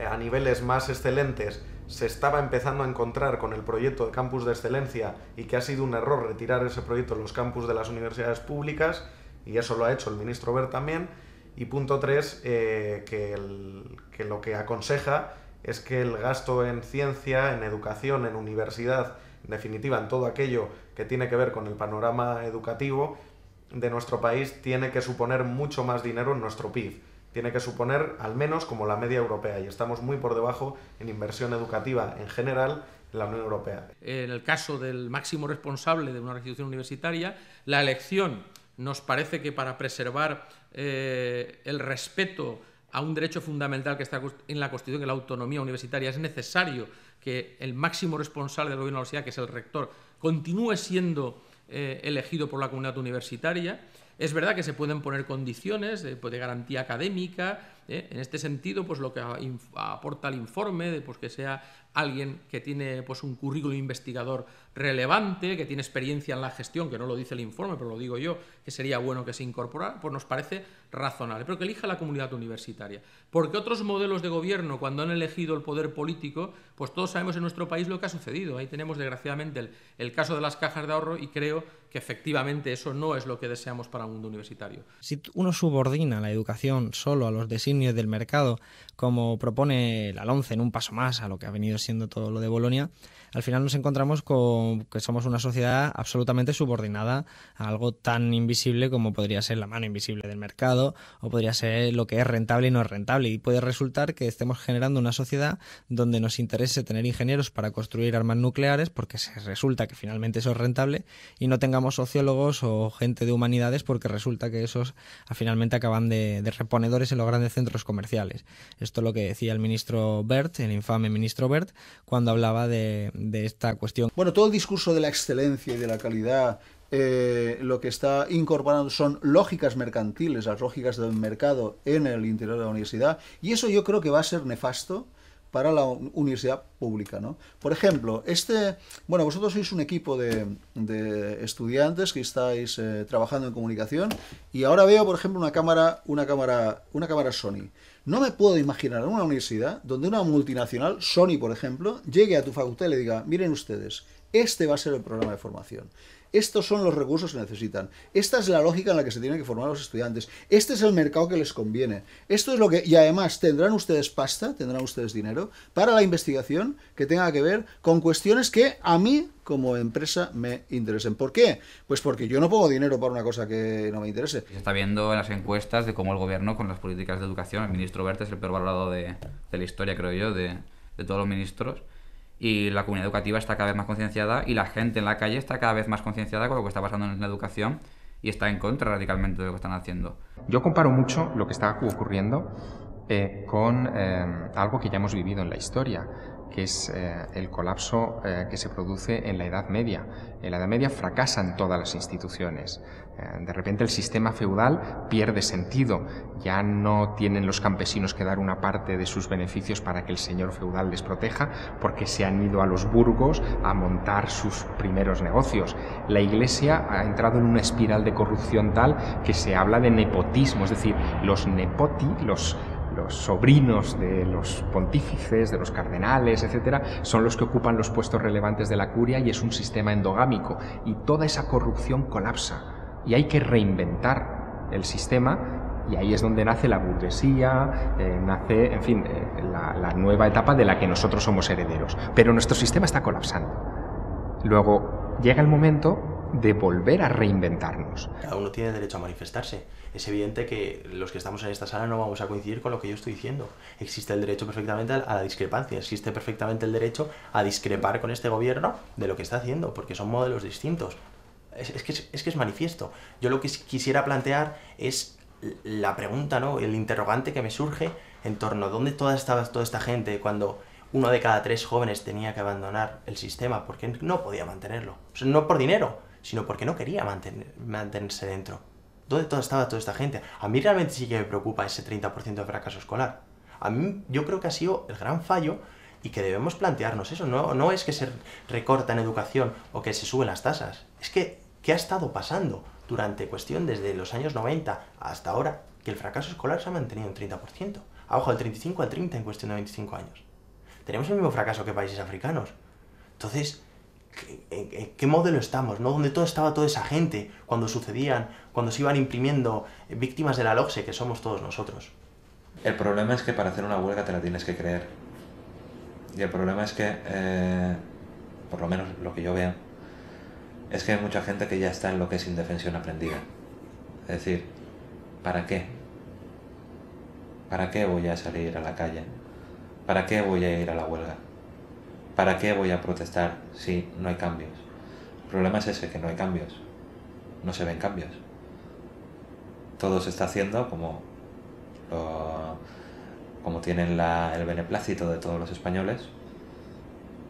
a niveles más excelentes se estaba empezando a encontrar con el proyecto de campus de excelencia y que ha sido un error retirar ese proyecto en los campus de las universidades públicas, y eso lo ha hecho el ministro Wert también. Y punto 3, que lo que aconseja es que el gasto en ciencia, en educación, en universidad, en definitiva en todo aquello que tiene que ver con el panorama educativo de nuestro país, tiene que suponer mucho más dinero en nuestro PIB. Tiene que suponer al menos como la media europea, y estamos muy por debajo en inversión educativa en general en la Unión Europea. En el caso del máximo responsable de una institución universitaria, la elección nos parece que para preservar el respeto a un derecho fundamental que está en la Constitución, que es la autonomía universitaria, es necesario que el máximo responsable del gobierno de la universidad, que es el rector, continúe siendo elegido por la comunidad universitaria. Es verdad que se pueden poner condiciones de garantía académica. En este sentido, pues lo que aporta el informe, pues que sea alguien que tiene pues un currículum investigador relevante, que tiene experiencia en la gestión, que no lo dice el informe, pero lo digo yo, que sería bueno que se incorporara, pues nos parece razonable, pero que elija la comunidad universitaria. Porque otros modelos de gobierno, cuando han elegido el poder político, pues todos sabemos en nuestro país lo que ha sucedido. Ahí tenemos, desgraciadamente, el caso de las cajas de ahorro, y creo que efectivamente eso no es lo que deseamos para el mundo universitario. Si uno subordina la educación solo a los designios del mercado, como propone la LOMCE en un paso más a lo que ha venido siendo todo lo de Bolonia, al final nos encontramos con que somos una sociedad absolutamente subordinada a algo tan invisible como podría ser la mano invisible del mercado, o podría ser lo que es rentable y no es rentable, y puede resultar que estemos generando una sociedad donde nos interese tener ingenieros para construir armas nucleares porque resulta que finalmente eso es rentable, y no tengamos sociólogos o gente de humanidades porque resulta que esos finalmente acaban de reponedores en los grandes centros comerciales. Esto es lo que decía el ministro Wert, el infame ministro Wert, cuando hablaba de esta cuestión. Bueno, todo el discurso de la excelencia y de la calidad, lo que está incorporando son lógicas mercantiles, las lógicas del mercado en el interior de la universidad, y eso yo creo que va a ser nefasto para la universidad pública, ¿no? Por ejemplo, vosotros sois un equipo de estudiantes que estáis trabajando en comunicación, y ahora veo, por ejemplo, una cámara Sony. No me puedo imaginar una universidad donde una multinacional, Sony por ejemplo, llegue a tu facultad y le diga: miren ustedes, este va a ser el programa de formación. estos son los recursos que necesitan, esta es la lógica en la que se tienen que formar los estudiantes, este es el mercado que les conviene, esto es lo que... Y además tendrán ustedes pasta, tendrán ustedes dinero para la investigación que tenga que ver con cuestiones que a mí como empresa me interesen. ¿Por qué? Pues porque yo no pongo dinero para una cosa que no me interese. Se está viendo en las encuestas de cómo el gobierno con las políticas de educación, el ministro Wert es el peor valorado de la historia, creo yo, de todos los ministros, y la comunidad educativa está cada vez más concienciada y la gente en la calle está cada vez más concienciada con lo que está pasando en la educación y está en contra radicalmente de lo que están haciendo. Yo comparo mucho lo que está ocurriendo con algo que ya hemos vivido en la historia, que es el colapso que se produce en la Edad Media. En la Edad Media fracasan todas las instituciones. De repente el sistema feudal pierde sentido. Ya no tienen los campesinos que dar una parte de sus beneficios para que el señor feudal les proteja, porque se han ido a los burgos a montar sus primeros negocios. La Iglesia ha entrado en una espiral de corrupción tal que se habla de nepotismo, es decir, los nepoti, los sobrinos de los pontífices, de los cardenales, etcétera, son los que ocupan los puestos relevantes de la curia y es un sistema endogámico y toda esa corrupción colapsa y hay que reinventar el sistema y ahí es donde nace la burguesía, nace, en fin, la nueva etapa de la que nosotros somos herederos. Pero nuestro sistema está colapsando. Luego llega el momento de volver a reinventarnos. Cada uno tiene derecho a manifestarse. Es evidente que los que estamos en esta sala no vamos a coincidir con lo que yo estoy diciendo. Existe el derecho perfectamente a la discrepancia, existe perfectamente el derecho a discrepar con este gobierno de lo que está haciendo, porque son modelos distintos. Es que es manifiesto. Yo lo que quisiera plantear es la pregunta, ¿no? El interrogante que me surge en torno a dónde estaba toda esta gente cuando 1 de cada 3 jóvenes tenía que abandonar el sistema porque no podía mantenerlo. O sea, no por dinero, sino porque no quería mantenerse dentro. ¿Dónde estaba toda esta gente? A mí realmente sí que me preocupa ese 30% de fracaso escolar. A mí yo creo que ha sido el gran fallo y que debemos plantearnos eso. No es que se recorta en educación o que se suben las tasas. Es que, ¿qué ha estado pasando durante cuestión desde los años 90 hasta ahora? Que el fracaso escolar se ha mantenido en 30%. Ha bajado del 35 al 30 en cuestión de 25 años. Tenemos el mismo fracaso que países africanos. Entonces, ¿en qué modelo estamos? ¿No? ¿Dónde estaba toda esa gente cuando cuando se iban imprimiendo víctimas de la LOGSE, que somos todos nosotros? El problema es que para hacer una huelga te la tienes que creer. Y el problema es que, por lo menos lo que yo veo, es que hay mucha gente que ya está en lo que es indefensión aprendida. Es decir, ¿para qué? ¿Para qué voy a salir a la calle? ¿Para qué voy a ir a la huelga? ¿Para qué voy a protestar si no hay cambios? El problema es ese, que no hay cambios. No se ven cambios. Todo se está haciendo como tienen el beneplácito de todos los españoles,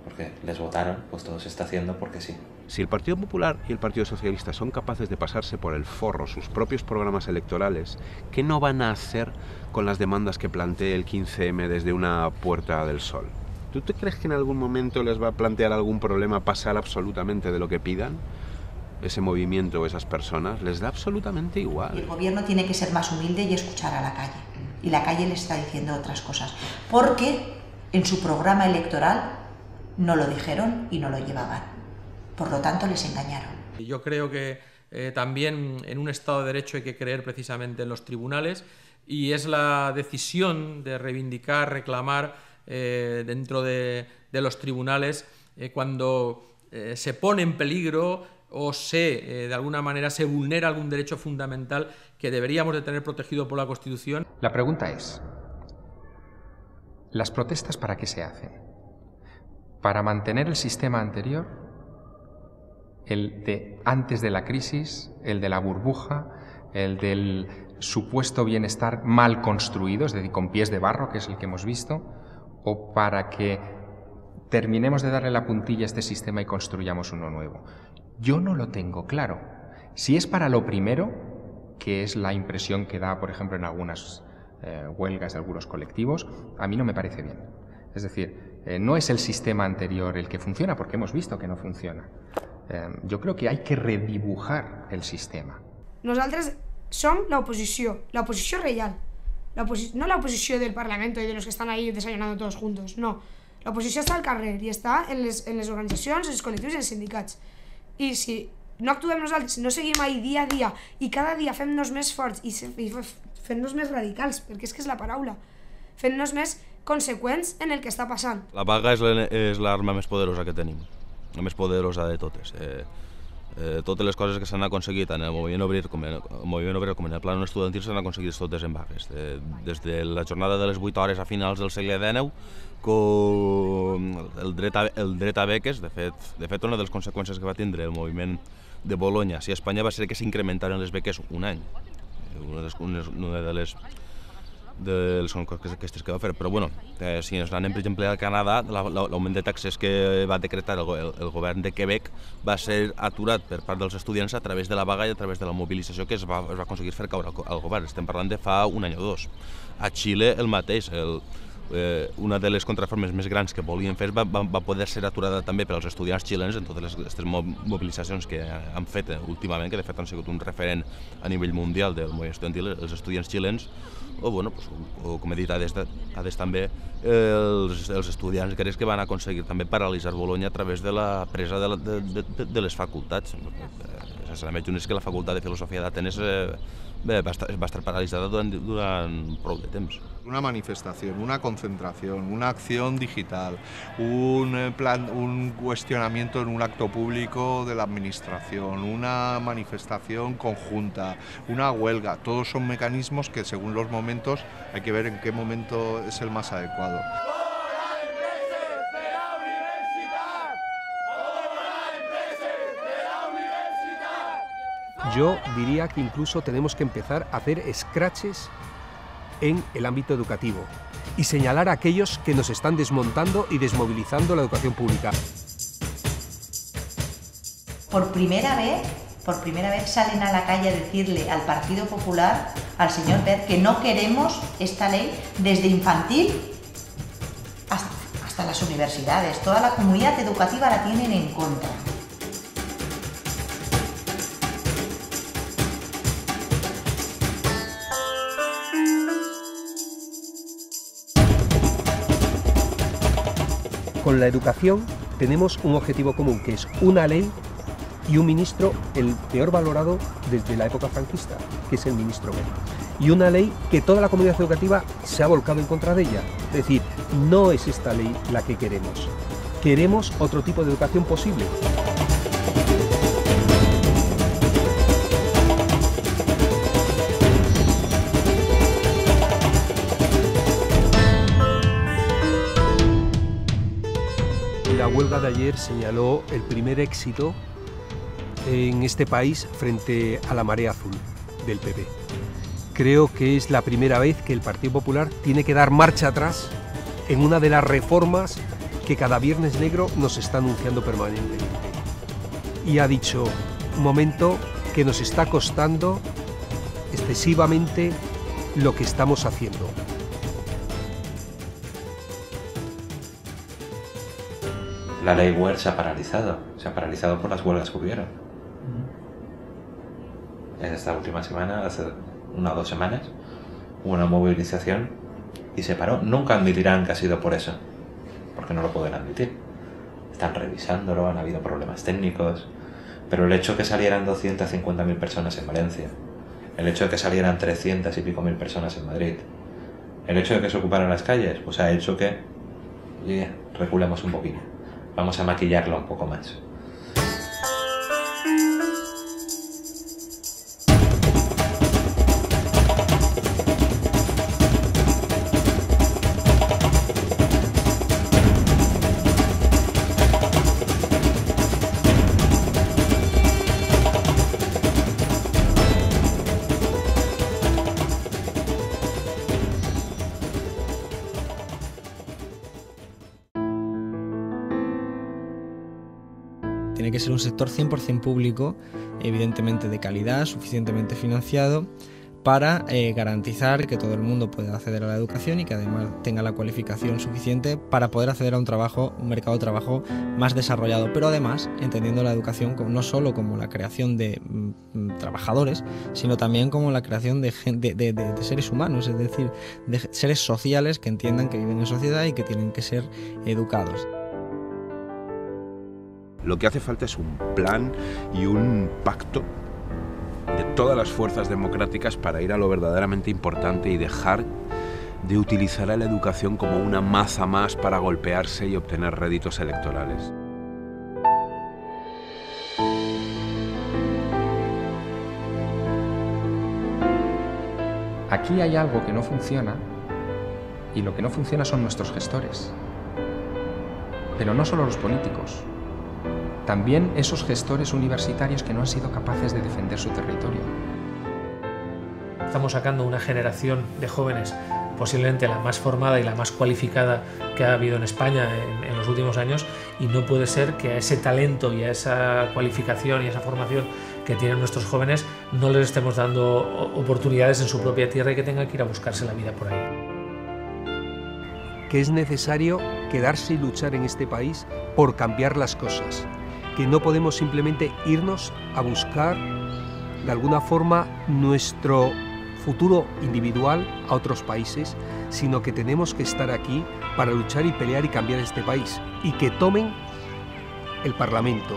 porque les votaron, pues todo se está haciendo porque sí. Si el Partido Popular y el Partido Socialista son capaces de pasarse por el forro sus propios programas electorales, ¿qué no van a hacer con las demandas que plantee el 15M desde una Puerta del Sol? ¿Tú te crees que en algún momento les va a plantear algún problema pasar absolutamente de lo que pidan? Ese movimiento o esas personas les da absolutamente igual. Y el gobierno tiene que ser más humilde y escuchar a la calle. Y la calle le está diciendo otras cosas. Porque en su programa electoral no lo dijeron y no lo llevaban. Por lo tanto, les engañaron. Yo creo que también en un Estado de Derecho hay que creer precisamente en los tribunales y es la decisión de reivindicar, reclamar dentro de los tribunales cuando se pone en peligro o de alguna manera se vulnera algún derecho fundamental que deberíamos de tener protegido por la Constitución. La pregunta es, ¿las protestas para qué se hacen? ¿Para mantener el sistema anterior? El de antes de la crisis, el de la burbuja, el del supuesto bienestar mal construido, es decir, con pies de barro, que es el que hemos visto, o para que terminemos de darle la puntilla a este sistema y construyamos uno nuevo. Yo no lo tengo claro. Si es para lo primero, que es la impresión que da, por ejemplo, en algunas huelgas de algunos colectivos, a mí no me parece bien. Es decir, no es el sistema anterior el que funciona, porque hemos visto que no funciona. Jo crec que hay que redibujar el sistema. Nosaltres som l'oposició real, no l'oposició del Parlamento y de los que están ahí desayunando todos juntos, no. L'oposició està al carrer i està en les organitzacions, en els col·lectius i en els sindicats. I si no actuem nosaltres, no seguim ahí dia a dia i cada dia fem-nos més forts i fent-nos més radicals, perquè és que és la paraula, fent-nos més conseqüents en el que està passant. La vaga és l'arma més poderosa que tenim, la més poderosa de totes. Totes les coses que s'han aconseguit en el moviment obrer com en el pla estudiantil s'han aconseguit totes en vagues. Des de la jornada de les 8 hores a finals del segle XIX, el dret a beques, de fet una de les conseqüències que va tindre el moviment de Bologna a Espanya va ser que s'incrementaren les beques un any. Una de les aquestes que va fer, però bueno, si ens anem per exemple al Canadà, l'augment de taxes que va decretar el govern de Quebec va ser aturat per part dels estudiants a través de la vaga i a través de la mobilització que es va aconseguir fer caure al govern. Estem parlant de fa un any o dos. A Xile el mateix, una de les contrareformes més grans que volien fer va poder ser aturada també per als estudiants xilens en totes aquestes mobilitzacions que han fet últimament, que de fet han sigut un referent a nivell mundial del moviment estudiantil, els estudiants xilens, o com he dit adés també els estudiants grecs que van aconseguir també paralitzar Bologna a través de la presa de les facultats. És que la facultat de filosofia d'Atenes va estar paralitzada durant prou de temps. Una manifestación, una concentración, una acción digital, un cuestionamiento en un acto público de la administración, una manifestación conjunta, una huelga, todos son mecanismos que según los momentos hay que ver en qué momento es el más adecuado. Yo diría que incluso tenemos que empezar a hacer scratches en el ámbito educativo y señalar a aquellos que nos están desmontando y desmovilizando la educación pública. Por primera vez salen a la calle a decirle al Partido Popular, al señor Wert, que no queremos esta ley desde infantil hasta las universidades. Toda la comunidad educativa la tienen en contra. Con la educación tenemos un objetivo común, que es una ley y un ministro, el peor valorado desde la época franquista, que es el ministro Wert. Y una ley que toda la comunidad educativa se ha volcado en contra de ella. Es decir, no es esta ley la que queremos. Queremos otro tipo de educación posible. La huelga de ayer señaló el primer éxito en este país frente a la marea azul del PP. Creo que es la primera vez que el Partido Popular tiene que dar marcha atrás en una de las reformas que cada viernes negro nos está anunciando permanentemente. Y ha dicho, un momento, que nos está costando excesivamente lo que estamos haciendo. La ley Wert se ha paralizado por las huelgas que hubieron. En esta última semana, hace 1 o 2 semanas, hubo una movilización y se paró. Nunca admitirán que ha sido por eso, porque no lo pueden admitir. Están revisándolo, han habido problemas técnicos, pero el hecho de que salieran 250.000 personas en Valencia, el hecho de que salieran 300 y pico mil personas en Madrid, el hecho de que se ocuparan las calles, pues ha hecho que reculemos un poquito. Vamos a maquillarlo un poco más. Tiene que ser un sector 100% público, evidentemente de calidad, suficientemente financiado, para garantizar que todo el mundo pueda acceder a la educación y que además tenga la cualificación suficiente para poder acceder a un mercado de trabajo más desarrollado, pero además entendiendo la educación no solo como la creación de trabajadores, sino también como la creación de seres humanos, es decir, de seres sociales que entiendan que viven en sociedad y que tienen que ser educados. Lo que hace falta es un plan y un pacto de todas las fuerzas democráticas para ir a lo verdaderamente importante y dejar de utilizar a la educación como una maza más para golpearse y obtener réditos electorales. Aquí hay algo que no funciona, y lo que no funciona son nuestros gestores. Pero no solo los políticos, también esos gestores universitarios que no han sido capaces de defender su territorio. Estamos sacando una generación de jóvenes, posiblemente la más formada y la más cualificada que ha habido en España en los últimos años, y no puede ser que a ese talento y a esa cualificación y a esa formación que tienen nuestros jóvenes no les estemos dando oportunidades en su propia tierra y que tengan que ir a buscarse la vida por ahí. Que es necesario quedarse y luchar en este país por cambiar las cosas, que no podemos simplemente irnos a buscar de alguna forma nuestro futuro individual a otros países, sino que tenemos que estar aquí para luchar y pelear y cambiar este país, y que tomen el Parlamento,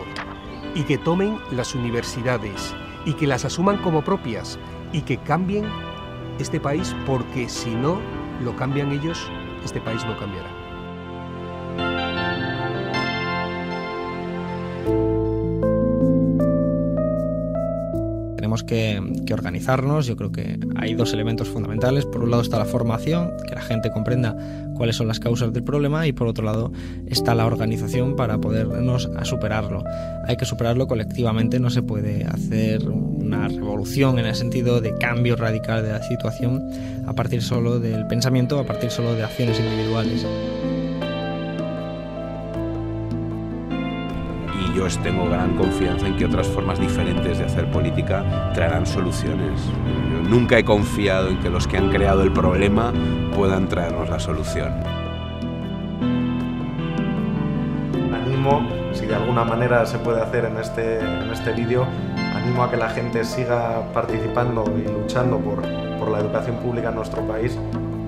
y que tomen las universidades, y que las asuman como propias, y que cambien este país, porque si no lo cambian ellos, este país no cambiará. Tenemos que organizarnos. Yo creo que hay dos elementos fundamentales. Por un lado está la formación, que la gente comprenda cuáles son las causas del problema, y por otro lado está la organización para podernos a superarlo. Hay que superarlo colectivamente, no se puede hacer una revolución en el sentido de cambio radical de la situación a partir solo del pensamiento, a partir solo de acciones individuales. Y yo tengo gran confianza en que otras formas diferentes de hacer política traerán soluciones. Yo nunca he confiado en que los que han creado el problema puedan traernos la solución. Animo, si de alguna manera se puede hacer en este vídeo, animo a que la gente siga participando y luchando por la educación pública en nuestro país,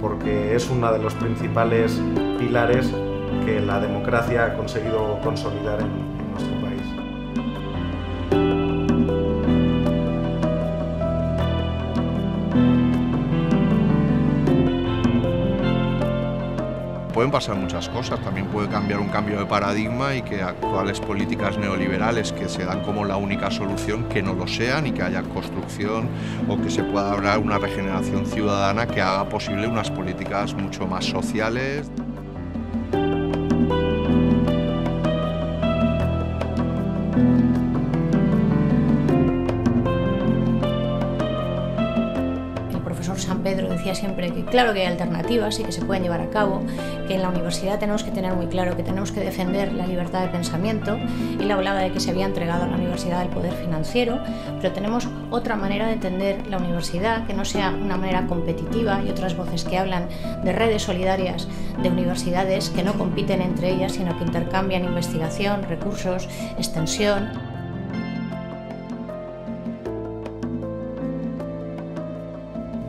porque es uno de los principales pilares que la democracia ha conseguido consolidar en nuestro país. Pueden pasar muchas cosas, también puede cambiar un cambio de paradigma y que actuales políticas neoliberales que se dan como la única solución, que no lo sean, y que haya construcción o que se pueda hablar una regeneración ciudadana que haga posible unas políticas mucho más sociales. San Pedro decía siempre que claro que hay alternativas y que se pueden llevar a cabo, que en la universidad tenemos que tener muy claro que tenemos que defender la libertad de pensamiento. Él hablaba de que se había entregado a la universidad el poder financiero, pero tenemos otra manera de entender la universidad, que no sea una manera competitiva, y otras voces que hablan de redes solidarias de universidades que no compiten entre ellas, sino que intercambian investigación, recursos, extensión.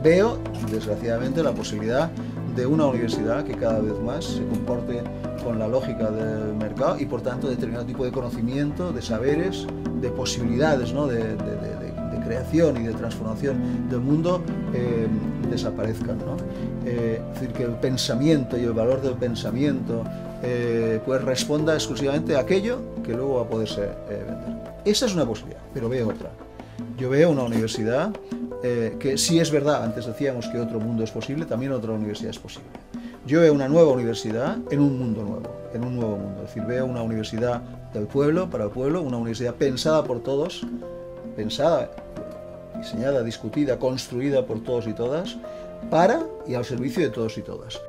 Veo, desgraciadamente, la posibilidad de una universidad que cada vez más se comporte con la lógica del mercado y, por tanto, determinado tipo de conocimiento, de saberes, de posibilidades, ¿no? de creación y de transformación del mundo desaparezcan, ¿no? Es decir, que el pensamiento y el valor del pensamiento pues responda exclusivamente a aquello que luego va a poderse vender. Esa es una posibilidad, pero veo otra. Yo veo una universidad que sí es verdad, antes decíamos que otro mundo es posible, también otra universidad es posible. Yo veo una nueva universidad en un mundo nuevo, en un nuevo mundo. Es decir, veo una universidad del pueblo, para el pueblo, una universidad pensada por todos, pensada, diseñada, discutida, construida por todos y todas, para y al servicio de todos y todas.